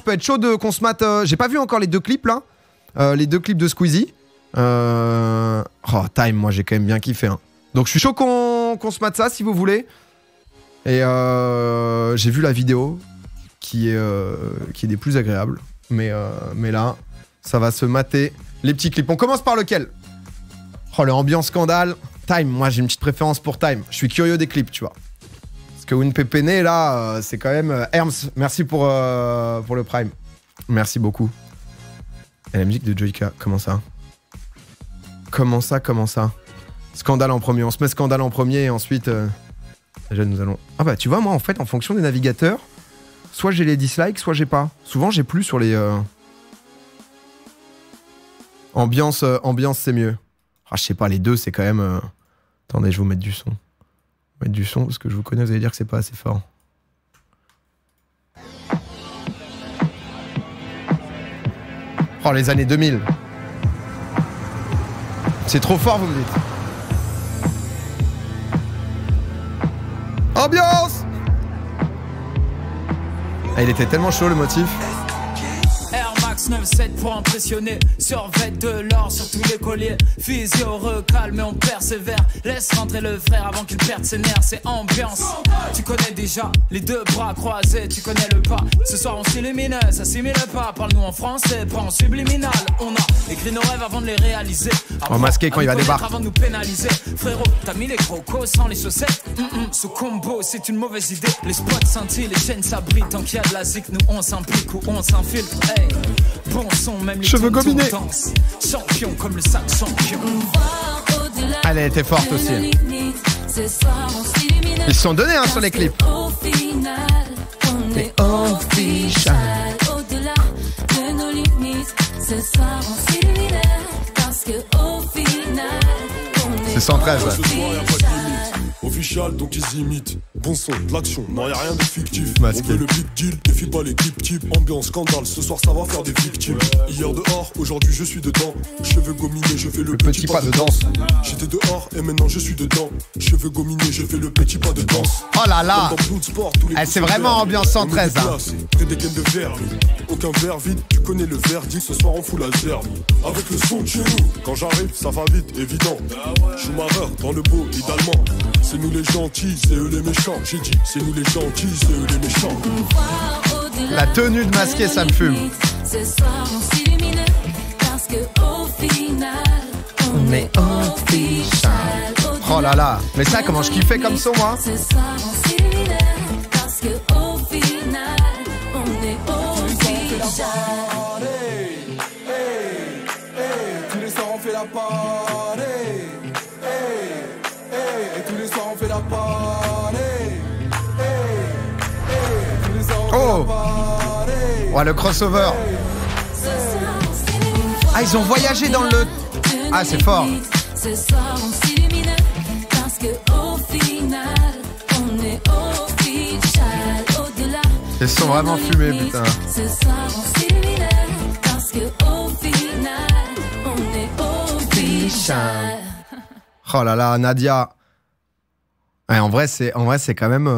peut être chaud qu'on se mate. J'ai pas vu encore les deux clips là. Les deux clips de Squeezie. Oh, Time, moi j'ai quand même bien kiffé. Hein. Donc je suis chaud qu'on se mate ça si vous voulez. Et j'ai vu la vidéo qui est des plus agréables. Mais là, ça va se mater les petits clips. On commence par lequel? Oh, l'ambiance scandale. Time, moi j'ai une petite préférence pour Time. Je suis curieux des clips, tu vois. Parce que Winpepene, là, c'est quand même... Herms, merci pour le Prime. Merci beaucoup. Et la musique de Joyka, comment ça? Comment ça? Scandale en premier. On se met Scandale en premier et ensuite... Déjà, nous allons... Ah bah, tu vois, moi, en fait, en fonction des navigateurs, soit j'ai les dislikes, soit j'ai pas. Souvent, j'ai plus sur les... Ambiance, c'est mieux. Ah, je sais pas, les deux, c'est quand même... Attendez, je vais vous mettre du son. Mettre du son, parce que je vous connais, vous allez dire que c'est pas assez fort. Oh, les années 2000. C'est trop fort, vous me dites. Ambiance! Ah, il était tellement chaud, le motif. 9-7 pour impressionner. Survêt de l'or sur tous les colliers. Physio recale mais on persévère. Laisse rentrer le frère avant qu'il perde ses nerfs. C'est ambiance. Tu connais déjà les deux bras croisés. Tu connais le pas. Ce soir on s'illumine, ça s'imile pas. Parle-nous en français, pas en subliminal. On a écrit nos rêves avant de les réaliser. En masqué quand il va débarquer. Avant de nous pénaliser. Frérot, t'as mis les crocos sans les chaussettes. Ce combo c'est une mauvaise idée. Les spots scintillent, les chaînes s'abritent. Tant qu'il y a de la zik, nous on s'implique ou on s'infiltre. Hey. Bon son, même les cheveux gominés. Champion comme le sac champion. Elle était forte aussi. Ils se sont donnés hein, sur les clips. Mais official. Au-delà de nos limites, ce soir on s'illumine parce que au final, c'est 113. Official, donc ils imitent. Bon son, de l'action, non y'a rien de fictif. Masqué. On veut le big deal, défie pas l'équipe type. Ambiance, scandale, ce soir ça va faire des victimes. Hier dehors, aujourd'hui je suis dedans. Cheveux gominés, je fais le petit pas de danse. J'étais dehors et maintenant je suis dedans. Cheveux gominés, je fais le petit pas de danse. Oh là là, c'est vraiment ambiance 113 hein. Près des gaines de verre, aucun verre vide, tu connais le verdict. Ce soir on fout la zerbe. Avec le son de chez nous, quand j'arrive ça va vite, évident. Schumacher dans le beau, idéalement. C'est nous les gentils, c'est eux les méchants. J'ai dit, c'est nous les gentils, c'est eux les méchants. La tenue de masqué, ça me fume. Ce soir on s'illumine parce que au final on est official. Oh là là, mais ça comment je kiffais comme son moi. Ce soir on s'illumine parce que au final on est official. Tous les soirs on fait la party. Et tous les soirs on fait la party. Tous les soirs on fait la party. Ouais, le crossover. Ah, ils ont voyagé dans le... Ah, c'est fort. Ce soir on s'illumine parce que au final on est official. Au-delà. Ils sont vraiment fumés, putain. Ce soir on s'illumine parce que au final on est official. Oh là là, Nadia. Ouais, en vrai, c'est quand même...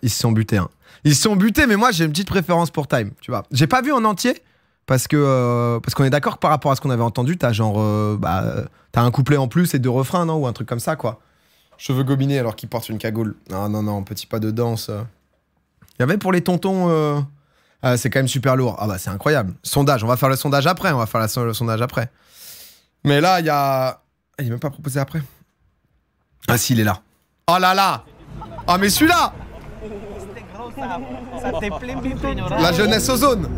ils se sont butés. Hein. Ils se sont butés, mais moi, j'ai une petite préférence pour Time, tu vois. J'ai pas vu en entier, parce qu'on est d'accord que par rapport à ce qu'on avait entendu, t'as genre... t'as un couplet en plus et deux refrains, non? Ou un truc comme ça, quoi. Cheveux gominés alors qu'il porte une cagoule. Non, petit pas de danse. Il y avait pour les tontons... c'est quand même super lourd. Ah bah, c'est incroyable. Sondage, on va faire le sondage après. Le sondage après. Mais là, il y a... Il est même pas proposé après. Ah si, il est là. Oh là là. Ah mais celui-là. La jeunesse ozone.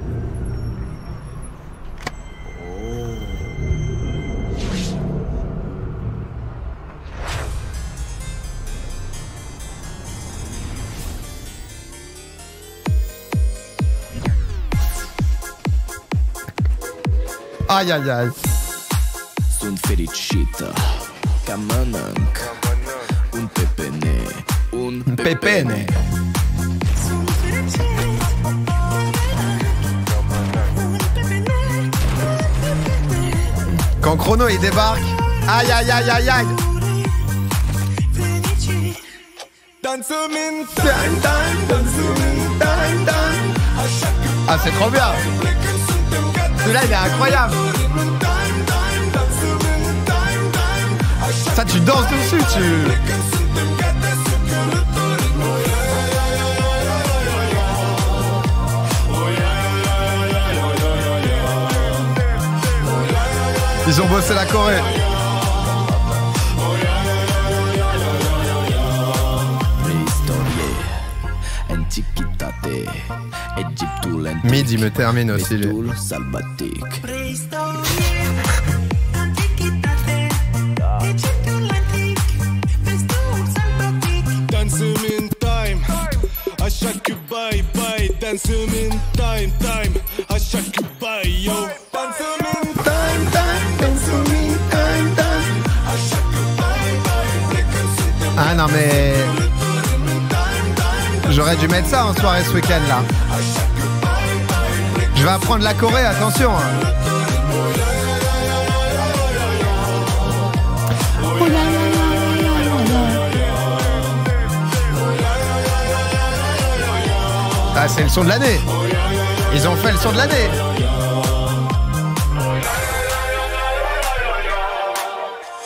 Aïe aïe aïe. Sunt fericită ca mănânc un pepene, un pepene. Quand Chrono il débarque, aïe aïe aïe aïe aïe. Ah, c'est trop bien. Celui-là, il est incroyable. Ça, tu danses dessus, tu... Ils ont bossé la Corée. Midi me termine aussi. Dancing in time, à chaque bye bye. Dancing in time, time, à chaque bye yo. Dancing in time, time, dancing in time, time, à chaque bye bye. Ah non mais... J'aurais dû mettre ça en soirée ce week-end là. Je vais apprendre la Corée, attention. Ah, c'est le son de l'année. Ils ont fait le son de l'année.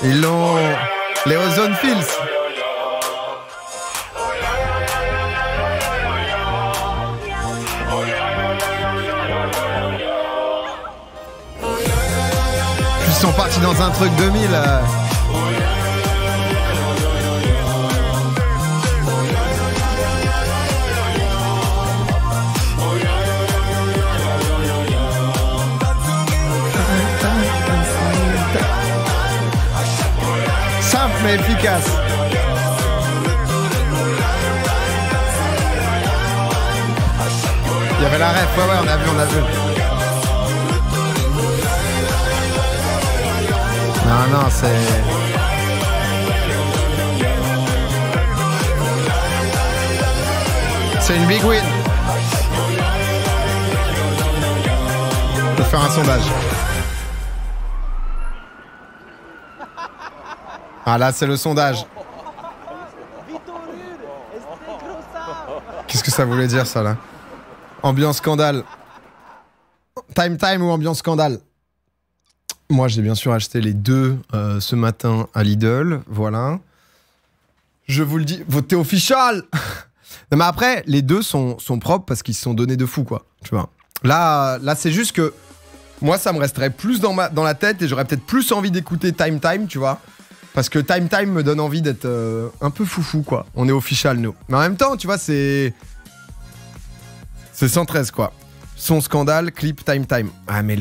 Ils l'ont... Les Ozone Fields. Ils sont partis dans un truc 2000. Simple mais efficace. Il y avait la ref, ouais, on a vu. Non, c'est... C'est une big win. On peut faire un sondage. Ah là, c'est le sondage. Qu'est-ce que ça voulait dire, ça, là? Ambiance scandale. Time ou ambiance scandale? Moi, j'ai bien sûr acheté les deux ce matin à Lidl, voilà. Je vous le dis, votez official. Non, mais après, les deux sont propres parce qu'ils se sont donnés de fou, quoi. Tu vois. Là, c'est juste que moi, ça me resterait plus dans la tête et j'aurais peut-être plus envie d'écouter Time, tu vois. Parce que Time me donne envie d'être un peu foufou, quoi. On est official, nous. Mais en même temps, tu vois, c'est 113, quoi. Son scandale, clip, Time. Ah, mais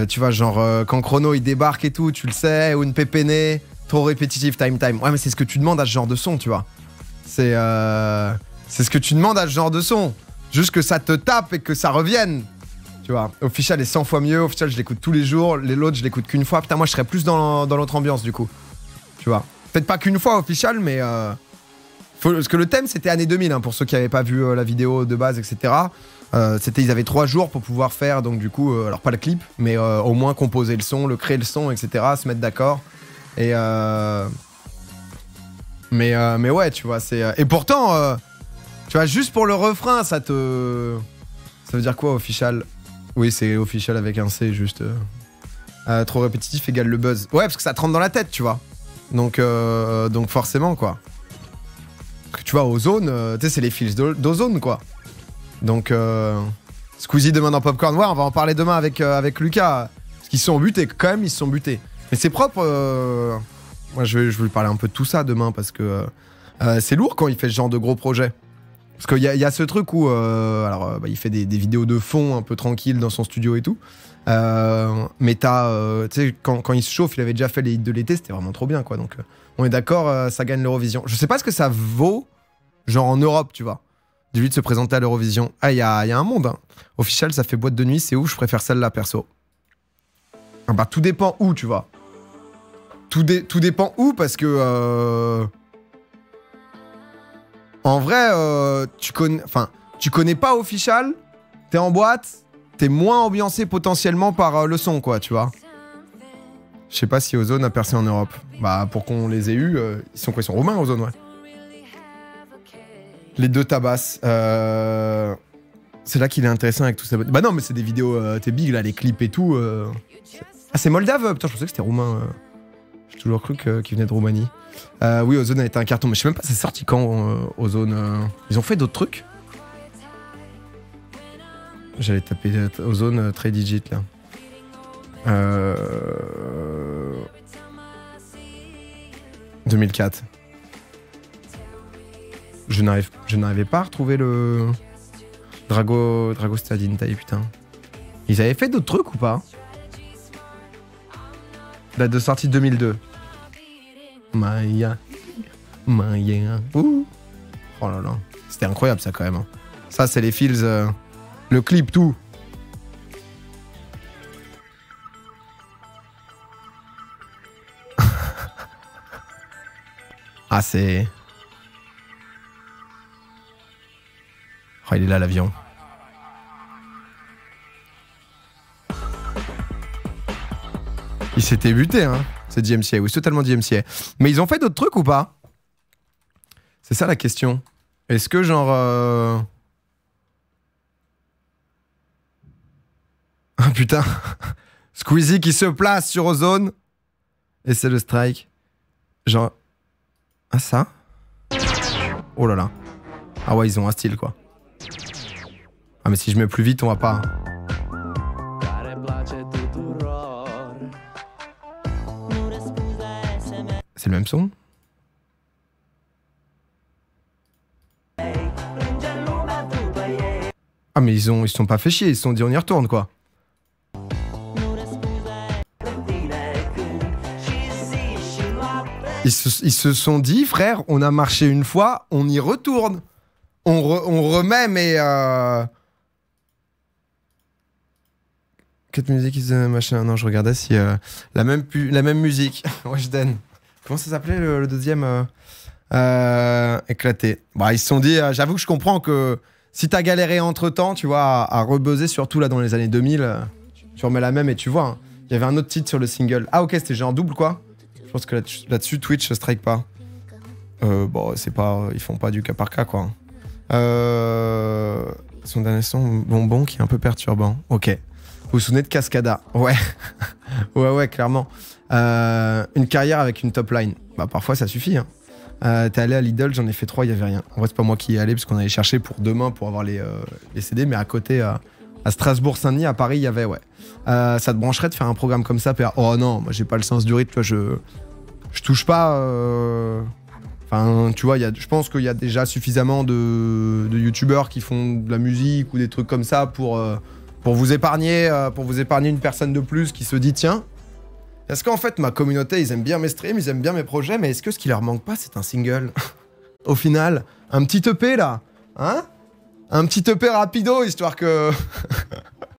tu vois, genre, quand Chrono il débarque et tout, tu le sais, ou une pépénée, trop répétitif, Time. Ouais, mais c'est ce que tu demandes à ce genre de son, tu vois. C'est ce que tu demandes à ce genre de son. Juste que ça te tape et que ça revienne. Tu vois, Official est 100 fois mieux. Official, je l'écoute tous les jours. L'autre, je l'écoute qu'une fois. Putain, moi, je serais plus dans l'autre ambiance, du coup. Tu vois. Peut-être pas qu'une fois, Official, mais... parce que le thème, c'était année 2000, hein, pour ceux qui n'avaient pas vu la vidéo de base, etc. Ils avaient 3 jours pour pouvoir faire, donc du coup, alors pas le clip, mais au moins composer le son, créer le son, etc., se mettre d'accord. Et mais ouais, tu vois, c'est... Et pourtant, tu vois, juste pour le refrain, ça veut dire quoi, Official? Oui, c'est Official avec un C, juste... trop répétitif égale le buzz. Ouais, parce que ça te rentre dans la tête, tu vois. Donc forcément, quoi. Tu vois, Ozone, tu sais, c'est les fils d'Ozone, quoi. Donc, Squeezie demain dans Popcorn. Ouais, on va en parler demain avec Lucas. Parce qu'ils se sont butés, quand même, ils se sont butés. Mais c'est propre. Moi, je vais lui parler un peu de tout ça demain parce que c'est lourd quand il fait ce genre de gros projet. Parce qu'il y a ce truc où il fait des vidéos de fond un peu tranquilles dans son studio et tout. Mais tu sais, quand il se chauffe, il avait déjà fait les hits de l'été, c'était vraiment trop bien, quoi. Donc, on est d'accord, ça gagne l'Eurovision. Je sais pas ce que ça vaut, genre en Europe, tu vois. Du lieu de se présenter à l'Eurovision. Ah, il y a un monde, hein. Official, ça fait boîte de nuit, c'est ouf, je préfère celle-là, perso. Ah bah, tout dépend où, tu vois. Tout dépend où, parce que... En vrai, tu connais pas Official, t'es en boîte, t'es moins ambiancé potentiellement par le son, quoi, tu vois. Je sais pas si Ozone a percé en Europe. Bah, pour qu'on les ait eus, ils sont quoi? Ils sont roumains, Ozone, ouais. Les deux tabassent. C'est là qu'il est intéressant avec tout ça. Bah non, mais c'est des vidéos, t'es big là, les clips et tout. Ah, c'est moldave? Putain, je pensais que c'était roumain. J'ai toujours cru qu'il venait de Roumanie. Oui, Ozone a été un carton, mais je sais même pas c'est sorti quand Ozone. Ils ont fait d'autres trucs? J'allais taper Ozone très digit là. 2004. Je n'arrivais pas à retrouver le Drago Stadin taille, putain. Ils avaient fait d'autres trucs ou pas? Date de sortie 2002. Maya. Ouh. Oh là là. C'était incroyable ça quand même. Ça c'est les feels, le clip tout. Ah c'est... Oh il est là l'avion. Il s'était buté hein. C'est DMCA, oui, c'est totalement DMCA. Mais ils ont fait d'autres trucs ou pas? C'est ça la question. Est-ce que genre... Ah putain. Squeezie qui se place sur Ozone. Et c'est le strike. Genre... Ah ça? Oh là là. Ah ouais, ils ont un style quoi. Ah mais si je mets plus vite, on va pas... C'est le même son? Ah mais ils se sont pas fait chier, ils se sont dit on y retourne quoi. Ils se sont dit frère, on a marché une fois, on y retourne. On remet mais... Quelle musique machin? Non je regardais si... la même musique. Weshden. Comment ça s'appelait le deuxième éclaté. Bah, ils se sont dit, j'avoue que je comprends que si t'as galéré entre temps, tu vois, à rebuzzer, surtout là dans les années 2000, tu remets la même et tu vois. Hein, il y avait un autre titre sur le single. Ah ok, c'était genre double quoi. Je pense que là-dessus, Twitch strike pas. Bon, c'est pas. Ils font pas du cas par cas quoi. Son dernier son, Bonbon, qui est un peu perturbant. Ok. Vous vous souvenez de Cascada? Ouais. ouais, clairement. Une carrière avec une top line. Bah, parfois, ça suffit. Hein. T'es allé à Lidl, j'en ai fait 3, il y avait rien. En vrai, c'est pas moi qui y allais, parce qu'on allait chercher pour demain pour avoir les CD, mais à côté, à Strasbourg-Saint-Denis, à Paris, il y avait, ouais. Ça te brancherait de faire un programme comme ça? Oh non, moi, j'ai pas le sens du rythme, je touche pas. Enfin, tu vois, je pense qu'il y a déjà suffisamment de youtubeurs qui font de la musique ou des trucs comme ça pour vous épargner une personne de plus qui se dit tiens, est-ce qu'en fait ma communauté ils aiment bien mes streams, ils aiment bien mes projets, mais est-ce que ce qui leur manque pas c'est un single? Au final, un petit EP là, hein? Un petit EP rapido histoire que